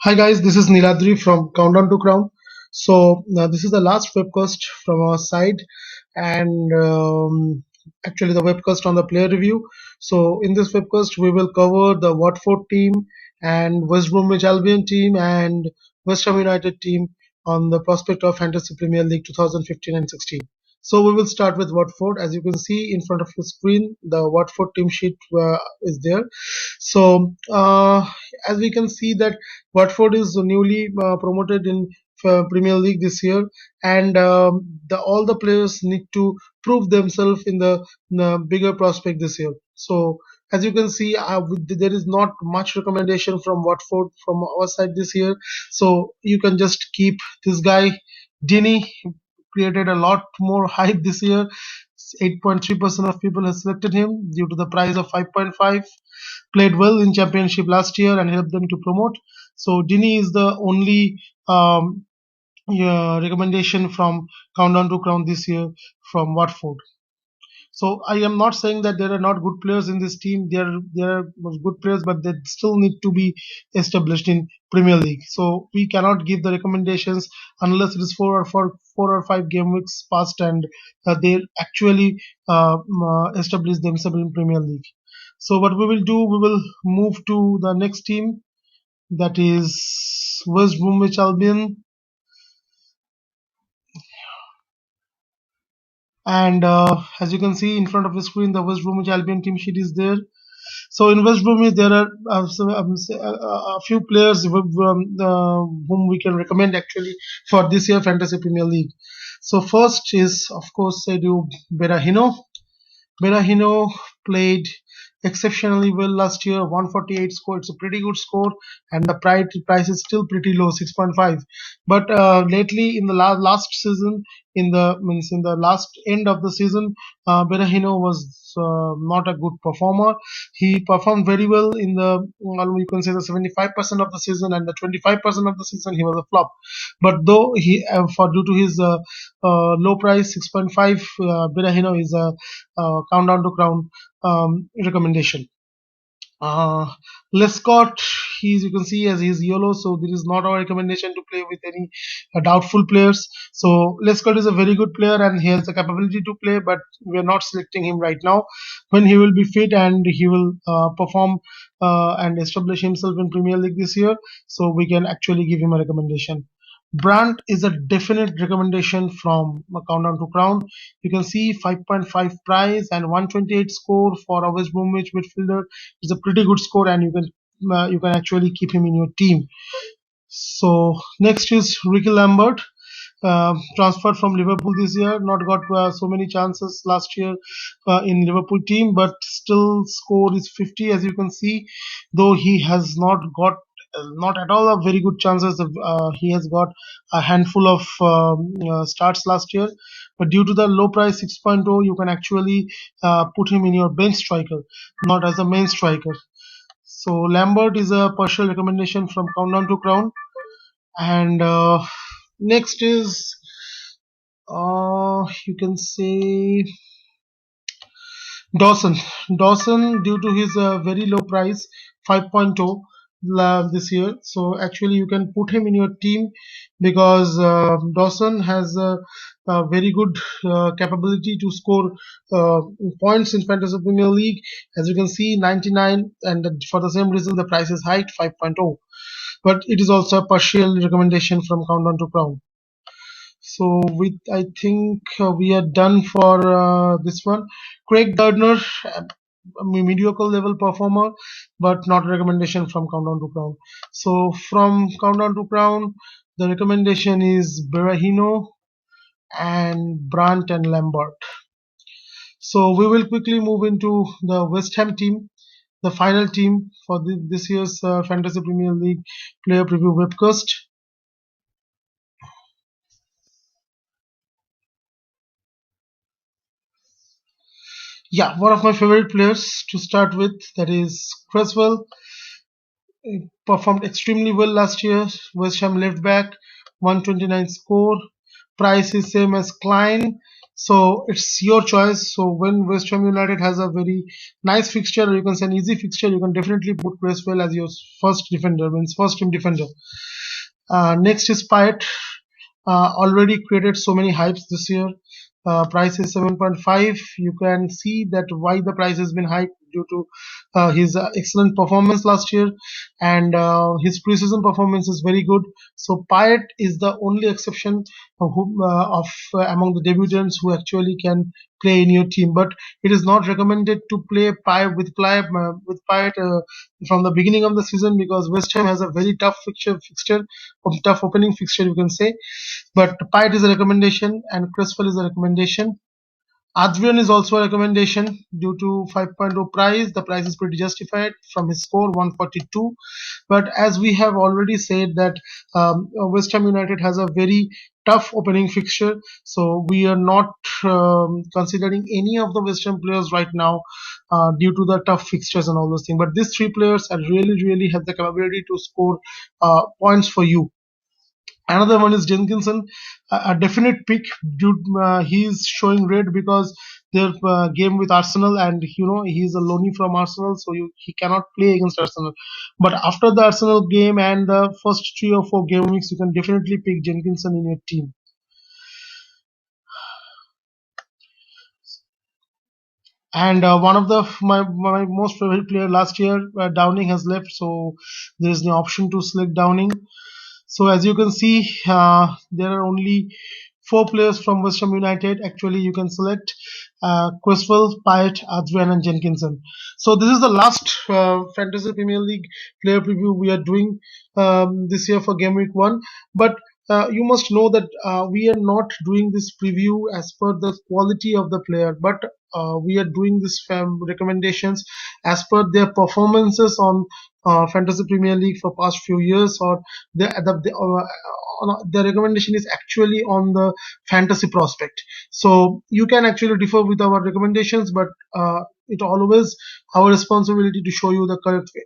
Hi guys, this is Niladri from Countdown to Crown. So this is the last webcast from our side, and actually the webcast on the player review. So in this webcast, we will cover the Watford team and West Bromwich Albion team and West Ham United team on the prospect of Fantasy Premier League 2015 and 16. So we will start with Watford. As you can see in front of your screen, the Watford team sheet is there. So as we can see that Watford is newly promoted in Premier League this year, and all the players need to prove themselves in the bigger prospect this year. So as you can see, there is not much recommendation from Watford from our side this year. So you can just keep this guy, Dini, created a lot more hype this year. 8.3% of people have selected him due to the price of 5.5. Played well in championship last year and helped them to promote. So Dini is the only yeah, recommendation from Countdown to Crown this year from Watford. So I am not saying that there are not good players in this team. There are good players, but they still need to be established in Premier League. So we cannot give the recommendations unless it is 4 or 5 game weeks past and they actually establish themselves in Premier League. So what we will do, we will move to the next team, that is West Bromwich Albion. And as you can see in front of the screen, the West Bromwich Albion team sheet is there. So in West Bromwich, there are a few players whom we can recommend actually for this year Fantasy Premier League. So first is of course Edu Berahino. Berahino played exceptionally well last year, 148 score. It's a pretty good score, and the price is still pretty low, 6.5. But lately, in the last season, in the last end of the season, Berahino was not a good performer. He performed very well in the, well, you can say, the 75% of the season, and the 25% of the season he was a flop. But though he for due to his low price 6.5, Berahino is a Countdown to Crown recommendation. uh, Lescott, you can see as he's yellow, so there is not our recommendation to play with any doubtful players. So Lescott is a very good player and he has the capability to play, but we are not selecting him right now. When he will be fit and he will perform and establish himself in Premier League this year, so we can actually give him a recommendation. Brandt is a definite recommendation from Countdown to Crown. You can see 5.5 price and 128 score for a West Bromwich midfielder. It's a pretty good score, and you can actually keep him in your team. So next is Ricky Lambert, transferred from Liverpool this year. Not got so many chances last year in Liverpool team, but still score is 50, as you can see. Though he has not got not at all a very good chances. He has got a handful of starts last year, but due to the low price 6.0, you can actually put him in your bench striker, not as a main striker. So Lambert is a partial recommendation from Countdown to Crown. And next is you can say Dawson. Dawson, due to his very low price, 5.0 this year. So actually, you can put him in your team because Dawson has a very good capability to score uh, points in Fantasy Premier League. As you can see, 99, and for the same reason, the price is high, 5.0. But it is also a partial recommendation from Countdown to Crown. So I think we are done for this one. Craig Gardner, a mediocre level performer, but not a recommendation from Countdown to Crown. So from Countdown to Crown, the recommendation is Berahino and Brandt and Lambert. So we will quickly move into the West Ham team, the final team for this year's Fantasy Premier League player preview webcast. Yeah, one of my favorite players to start with, that is Cresswell. He performed extremely well last year. West Ham left back, 129 score. Price is same as Klein, So it's your choice. So when West Ham United has a very nice fixture, or you can say an easy fixture, you can definitely put Cresswell as your first defender, means first team defender. Next is Payet. Already created so many hypes this year. Price is 7.5. You can see that why the price has been hyped due to his excellent performance last year, and his preseason performance is very good. So Payet is the only exception of among the debutants who actually can play in your team. But it is not recommended to play Payet from the beginning of the season, because West Ham has a very tough fixture, tough opening fixture, you can say. But Pite is a recommendation and Cresswell is a recommendation. Adrian is also a recommendation due to 5.0 price. The price is pretty justified from his score 142. But as we have already said that West Ham United has a very tough opening fixture, so we are not considering any of the West Ham players right now due to the tough fixtures and all those things. But these three players are really have the capability to score points for you. Another one is Jenkinson, a definite pick. He's showing red because their game with Arsenal, and he's a loanee from Arsenal, so he cannot play against Arsenal. But after the Arsenal game and the first 3 or 4 game weeks, you can definitely pick Jenkinson in your team. And one of my most favorite player last year, Downing has left, so there is no option to select Downing. So as you can see, there are only 4 players from West Ham United. Actually, you can select Cresswell, Pyatt, Adrian, and Jenkinson. So this is the last Fantasy Premier League player preview we are doing this year for Game Week 1. But you must know that we are not doing this preview as per the quality of the player, but we are doing this recommendations as per their performances on Fantasy Premier League for past few years, or the recommendation is actually on the fantasy prospect. So you can actually differ with our recommendations, but it always our responsibility to show you the correct way.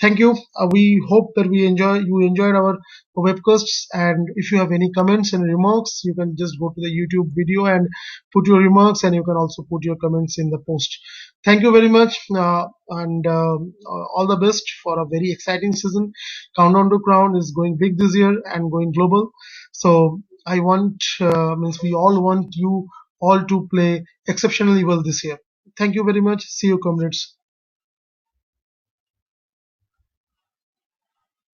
Thank you. We hope that you enjoyed our webcasts. And if you have any comments and remarks, you can just go to the YouTube video and put your remarks, and you can also put your comments in the post. Thank you very much, and all the best for a very exciting season. Countdown to Crown is going big this year and going global. So I want means we all want you all to play exceptionally well this year. Thank you very much. See you, comrades.